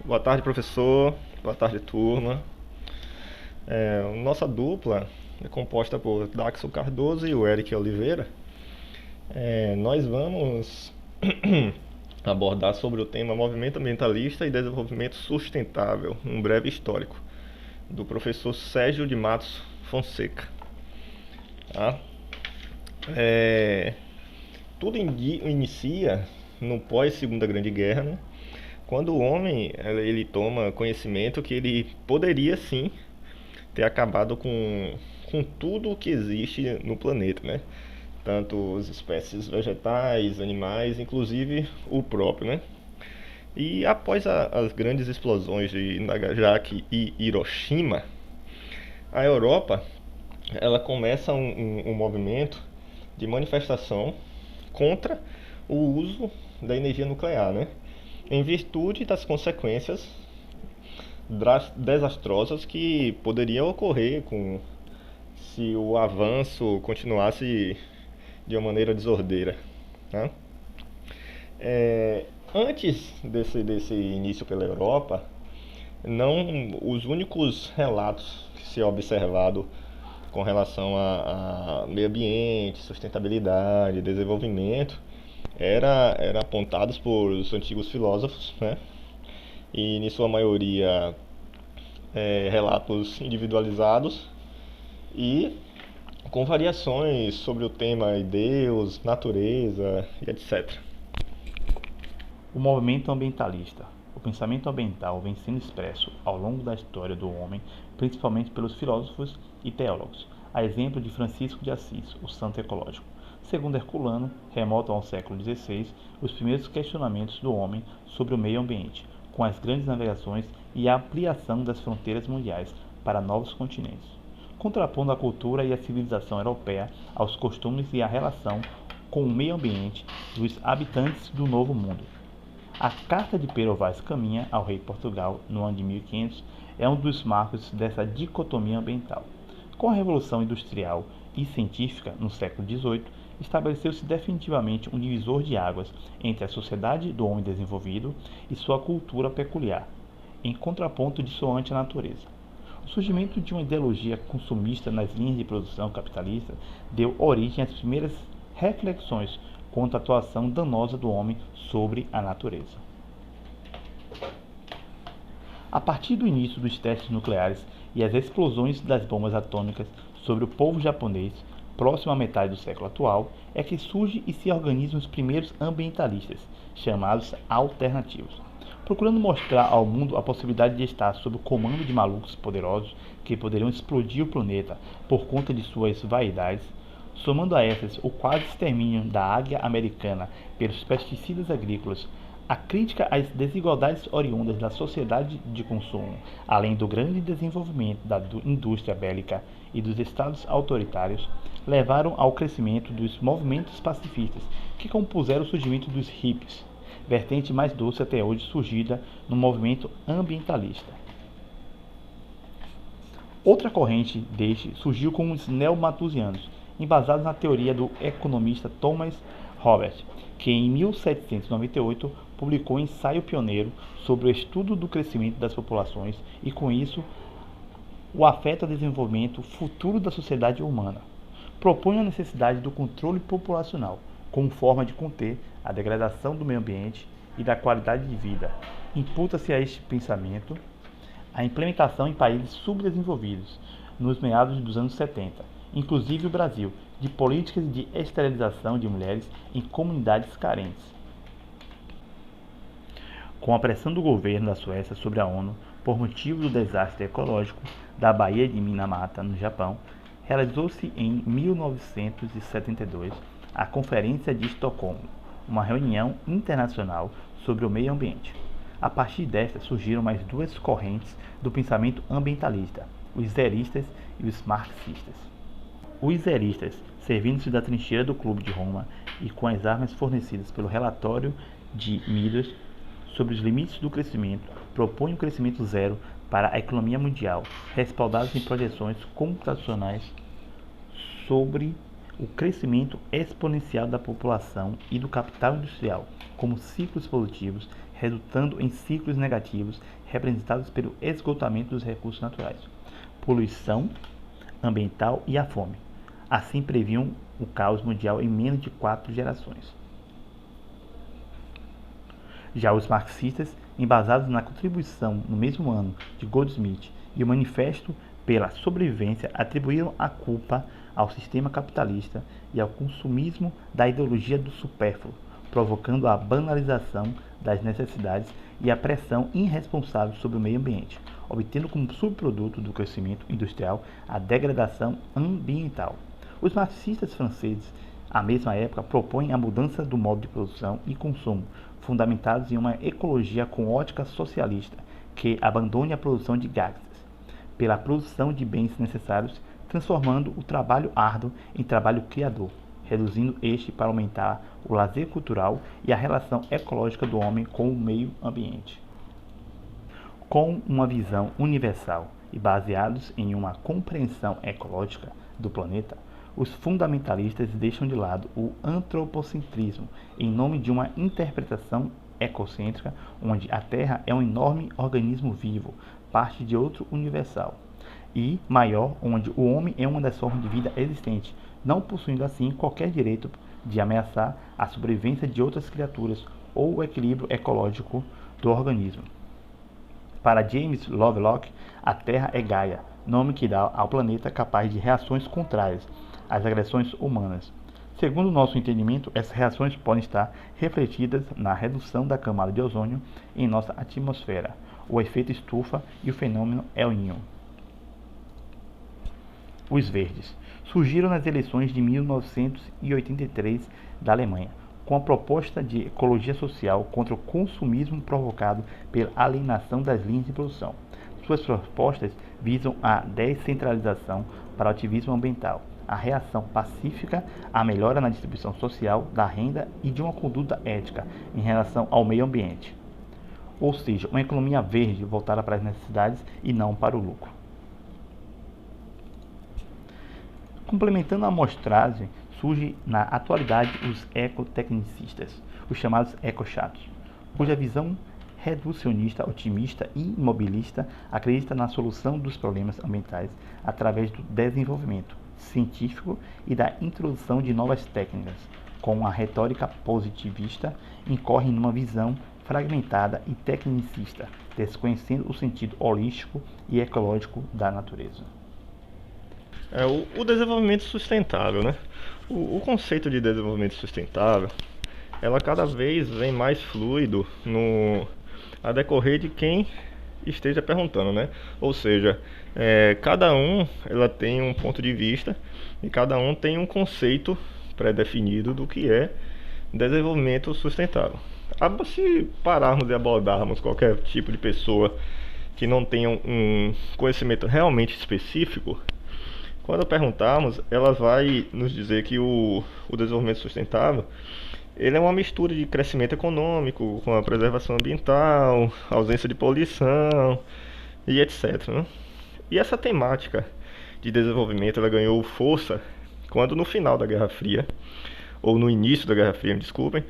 Boa tarde, professor. Boa tarde, turma. Nossa dupla é composta por Daxo Cardoso e o Eric Oliveira. Nós vamos abordar sobre o tema Movimento Ambientalista e Desenvolvimento Sustentável, um breve histórico, do professor Sérgio de Matos Fonseca. Tá? É, Tudo inicia no pós-Segunda Grande Guerra, né? Quando o homem ele toma conhecimento que ele poderia sim ter acabado com tudo o que existe no planeta, né? Tanto as espécies vegetais, animais, inclusive o próprio, né? E após as grandes explosões de Nagasaki e Hiroshima, a Europa ela começa um movimento de manifestação contra o uso da energia nuclear, né? Em virtude das consequências desastrosas que poderiam ocorrer se o avanço continuasse de uma maneira desordeira, né? Antes desse início pela Europa, não os únicos relatos que se é observado com relação a meio ambiente, sustentabilidade, desenvolvimento, era apontados por os antigos filósofos, né? E em sua maioria relatos individualizados e com variações sobre o tema Deus, natureza e etc. O movimento ambientalista. O pensamento ambiental vem sendo expresso ao longo da história do homem, principalmente pelos filósofos e teólogos, a exemplo de Francisco de Assis, o santo ecológico. Segundo Herculano, remotam ao século XVI, os primeiros questionamentos do homem sobre o meio ambiente, com as grandes navegações e a ampliação das fronteiras mundiais para novos continentes, contrapondo a cultura e a civilização europeia aos costumes e à relação com o meio ambiente dos habitantes do Novo Mundo. A Carta de Pero Vaz Caminha ao rei de Portugal, no ano de 1500, é um dos marcos dessa dicotomia ambiental. Com a Revolução Industrial e Científica, no século XVIII, estabeleceu-se definitivamente um divisor de águas entre a sociedade do homem desenvolvido e sua cultura peculiar, em contraponto dissoante à natureza. O surgimento de uma ideologia consumista nas linhas de produção capitalista deu origem às primeiras reflexões quanto à atuação danosa do homem sobre a natureza. A partir do início dos testes nucleares e as explosões das bombas atômicas sobre o povo japonês, próximo à metade do século atual, é que surge e se organizam os primeiros ambientalistas, chamados alternativos, procurando mostrar ao mundo a possibilidade de estar sob o comando de malucos poderosos que poderiam explodir o planeta por conta de suas vaidades, somando a essas o quase extermínio da águia americana pelos pesticidas agrícolas, a crítica às desigualdades oriundas da sociedade de consumo, além do grande desenvolvimento da indústria bélica e dos estados autoritários, levaram ao crescimento dos movimentos pacifistas que compuseram o surgimento dos hippies, vertente mais doce até hoje surgida no movimento ambientalista. Outra corrente deste surgiu com os neomalthusianos, embasados na teoria do economista Thomas Hobbes, que em 1798 publicou um ensaio pioneiro sobre o estudo do crescimento das populações e, com isso, o afeto ao desenvolvimento futuro da sociedade humana. Propõe a necessidade do controle populacional, como forma de conter a degradação do meio ambiente e da qualidade de vida. Imputa-se a este pensamento a implementação em países subdesenvolvidos, nos meados dos anos 70, inclusive o Brasil, de políticas de esterilização de mulheres em comunidades carentes. Com a pressão do governo da Suécia sobre a ONU por motivo do desastre ecológico da Baía de Minamata, no Japão, realizou-se em 1972 a Conferência de Estocolmo, uma reunião internacional sobre o meio ambiente. A partir desta surgiram mais duas correntes do pensamento ambientalista, os zeristas e os marxistas. Os zeristas, servindo-se da trincheira do Clube de Roma e com as armas fornecidas pelo relatório de Midas sobre os limites do crescimento, propõem um crescimento zero para a economia mundial, respaldados em projeções computacionais sobre o crescimento exponencial da população e do capital industrial, como ciclos produtivos resultando em ciclos negativos representados pelo esgotamento dos recursos naturais, poluição ambiental e a fome. Assim previam o caos mundial em menos de 4 gerações. Já os marxistas, embasados na contribuição no mesmo ano de Goldsmith e o Manifesto pela Sobrevivência, atribuíram a culpa ao sistema capitalista e ao consumismo da ideologia do supérfluo, provocando a banalização das necessidades e a pressão irresponsável sobre o meio ambiente, obtendo como subproduto do crescimento industrial a degradação ambiental. Os marxistas franceses, à mesma época, propõem a mudança do modo de produção e consumo, fundamentados em uma ecologia com ótica socialista, que abandone a produção de gases, pela produção de bens necessários, transformando o trabalho árduo em trabalho criador, reduzindo este para aumentar o lazer cultural e a relação ecológica do homem com o meio ambiente. Com uma visão universal e baseados em uma compreensão ecológica do planeta, os fundamentalistas deixam de lado o antropocentrismo em nome de uma interpretação ecocêntrica, onde a Terra é um enorme organismo vivo, parte de outro universal, e maior, onde o homem é uma das formas de vida existentes, não possuindo assim qualquer direito de ameaçar a sobrevivência de outras criaturas ou o equilíbrio ecológico do organismo. Para James Lovelock, a Terra é Gaia, nome que dá ao planeta capaz de reações contrárias às agressões humanas. Segundo nosso entendimento, essas reações podem estar refletidas na redução da camada de ozônio em nossa atmosfera, o efeito estufa e o fenômeno El Niño. Os Verdes surgiram nas eleições de 1983 da Alemanha, com a proposta de ecologia social contra o consumismo provocado pela alienação das linhas de produção. Suas propostas visam a descentralização para o ativismo ambiental, a reação pacífica, a melhora na distribuição social da renda e de uma conduta ética em relação ao meio ambiente. Ou seja, uma economia verde voltada para as necessidades e não para o lucro. Complementando a amostragem, surge na atualidade os ecotecnicistas, os chamados ecochatos, cuja visão reducionista, otimista e imobilista acredita na solução dos problemas ambientais através do desenvolvimento científico e da introdução de novas técnicas. Com a retórica positivista, incorre numa visão fragmentada e tecnicista, desconhecendo o sentido holístico e ecológico da natureza. O desenvolvimento sustentável, né? O conceito de desenvolvimento sustentável, ela cada vez vem mais fluido a decorrer de quem esteja perguntando, né? Ou seja, cada um ela tem um ponto de vista e cada um tem um conceito pré-definido do que é desenvolvimento sustentável. Se pararmos e abordarmos qualquer tipo de pessoa que não tenha um conhecimento realmente específico, quando perguntarmos, ela vai nos dizer que o desenvolvimento sustentável ele é uma mistura de crescimento econômico com a preservação ambiental, ausência de poluição e etc, né? E essa temática de desenvolvimento ela ganhou força quando no final da Guerra Fria, ou no início da Guerra Fria, me desculpem,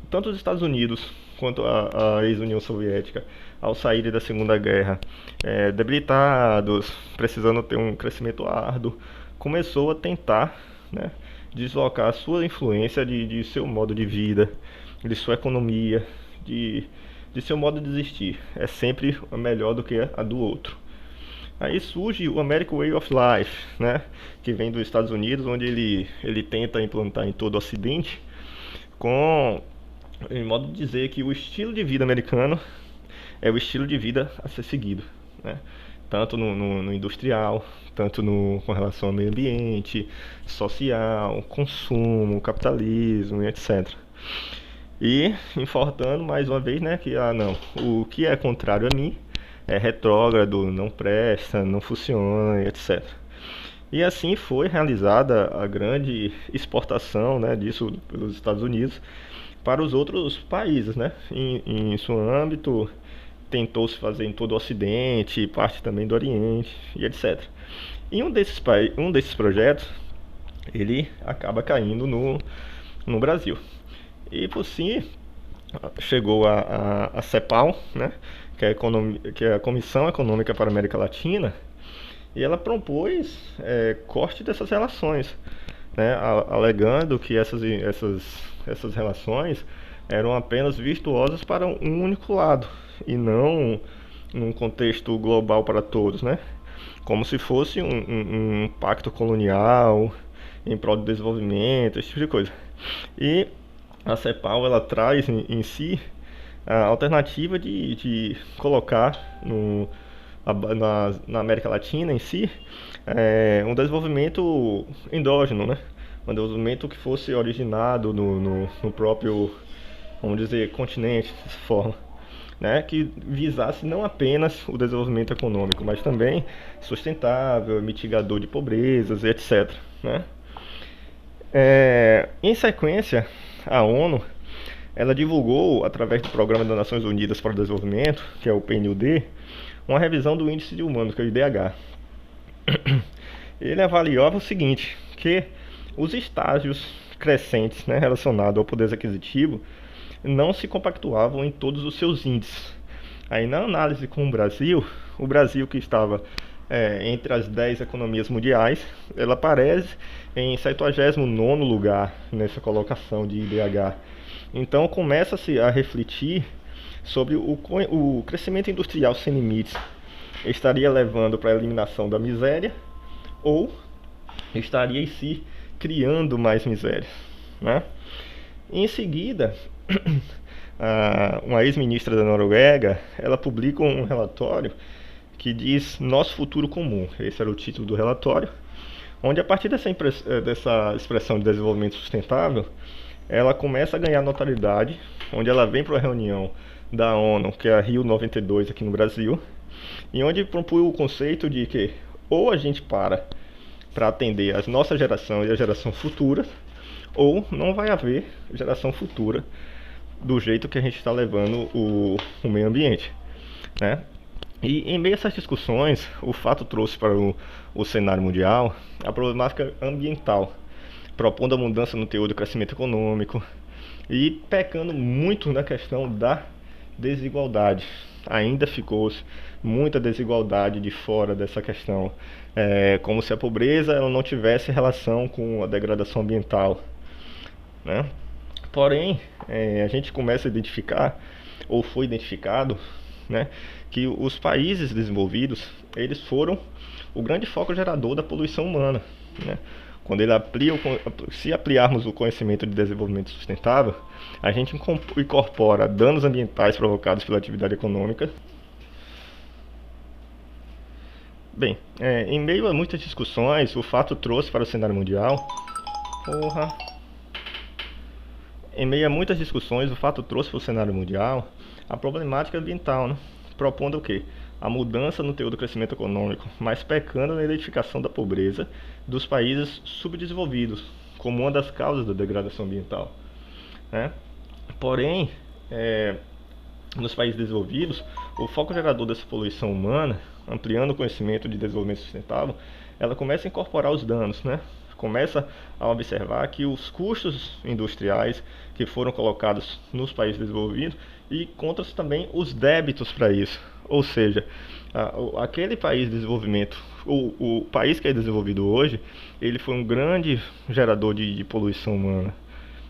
tanto os Estados Unidos quanto a ex-União Soviética, ao saírem da Segunda Guerra, debilitados, precisando ter um crescimento árduo, começou a tentar, né, deslocar a sua influência de seu modo de vida, de sua economia, de seu modo de existir. É sempre melhor do que a do outro. Aí surge o American Way of Life, né, que vem dos Estados Unidos, onde ele tenta implantar em todo o Ocidente, em modo de dizer que o estilo de vida americano é o estilo de vida a ser seguido, né? Tanto no industrial, tanto com relação ao meio ambiente, social, consumo, capitalismo e etc. E enfatando mais uma vez, né, que o que é contrário a mim é retrógrado, não presta, não funciona e etc. E assim foi realizada a grande exportação, né, disso pelos Estados Unidos para os outros países, né? Em seu âmbito, tentou-se fazer em todo o Ocidente, parte também do Oriente e etc. E um desses projetos, ele acaba caindo no Brasil. E por si, chegou a CEPAL, né, que é a Comissão Econômica para a América Latina, e ela propôs corte dessas relações, né, alegando que essas relações eram apenas virtuosas para um único lado e não num contexto global para todos, né? Como se fosse um pacto colonial em prol do desenvolvimento, esse tipo de coisa. E a CEPAL ela traz em si a alternativa de colocar na América Latina em si um desenvolvimento endógeno, né? Um desenvolvimento que fosse originado no próprio, vamos dizer, continente, dessa forma. Né, que visasse não apenas o desenvolvimento econômico, mas também sustentável, mitigador de pobrezas, etc. Né? Em sequência, a ONU ela divulgou, através do Programa das Nações Unidas para o Desenvolvimento, que é o PNUD, uma revisão do Índice de Humanos, que é o IDH. Ele avaliava o seguinte, que os estágios crescentes, né, relacionados ao poder aquisitivo não se compactuavam em todos os seus índices. Aí na análise com o Brasil que estava entre as 10 economias mundiais, ela aparece em 79º lugar nessa colocação de IDH. Então começa-se a refletir sobre o crescimento industrial sem limites estaria levando para a eliminação da miséria ou estaria em si criando mais miséria, né? Em seguida, uma ex-ministra da Noruega, ela publica um relatório que diz Nosso Futuro Comum. Esse era o título do relatório, onde a partir dessa expressão de desenvolvimento sustentável, ela começa a ganhar notoriedade, onde ela vem para uma reunião da ONU, que é a Rio 92 aqui no Brasil, e onde propõe o conceito de que ou a gente para atender a nossa geração e a geração futura, ou não vai haver geração futura do jeito que a gente está levando o meio ambiente, né? E em meio a essas discussões, o fato trouxe para o cenário mundial a problemática ambiental, propondo a mudança no teor do crescimento econômico e pecando muito na questão da desigualdade. Ainda ficou muita desigualdade de fora dessa questão, como se a pobreza ela não tivesse relação com a degradação ambiental, né? Porém, a gente começa a identificar, ou foi identificado, né, que os países desenvolvidos, eles foram o grande foco gerador da poluição humana, né? Quando se ampliarmos o conhecimento de desenvolvimento sustentável, a gente incorpora danos ambientais provocados pela atividade econômica. Bem, em meio a muitas discussões, o fato trouxe para o cenário mundial... Em meio a muitas discussões, o fato trouxe para o cenário mundial a problemática ambiental, né? Propondo o quê? A mudança no teor do crescimento econômico, mas pecando na identificação da pobreza dos países subdesenvolvidos, como uma das causas da degradação ambiental, né? Porém, nos países desenvolvidos, o foco gerador dessa poluição humana, ampliando o conhecimento de desenvolvimento sustentável, ela começa a incorporar os danos, né? Começa a observar que os custos industriais que foram colocados nos países desenvolvidos e contra-se também os débitos para isso. Ou seja, aquele país de desenvolvimento, o país que é desenvolvido hoje, ele foi um grande gerador de poluição humana,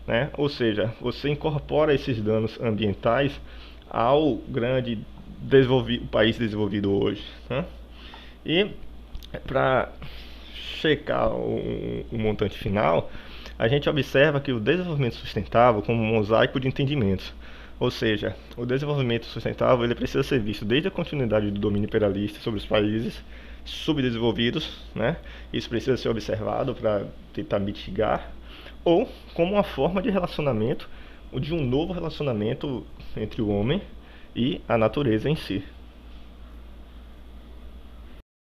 né? Ou seja, você incorpora esses danos ambientais ao grande país desenvolvido hoje, né? E para checar o montante final, a gente observa que o desenvolvimento sustentável como um mosaico de entendimentos. Ou seja, o desenvolvimento sustentável ele precisa ser visto desde a continuidade do domínio imperialista sobre os países subdesenvolvidos, né? Isso precisa ser observado para tentar mitigar, ou como uma forma de relacionamento, ou de um novo relacionamento entre o homem e a natureza em si.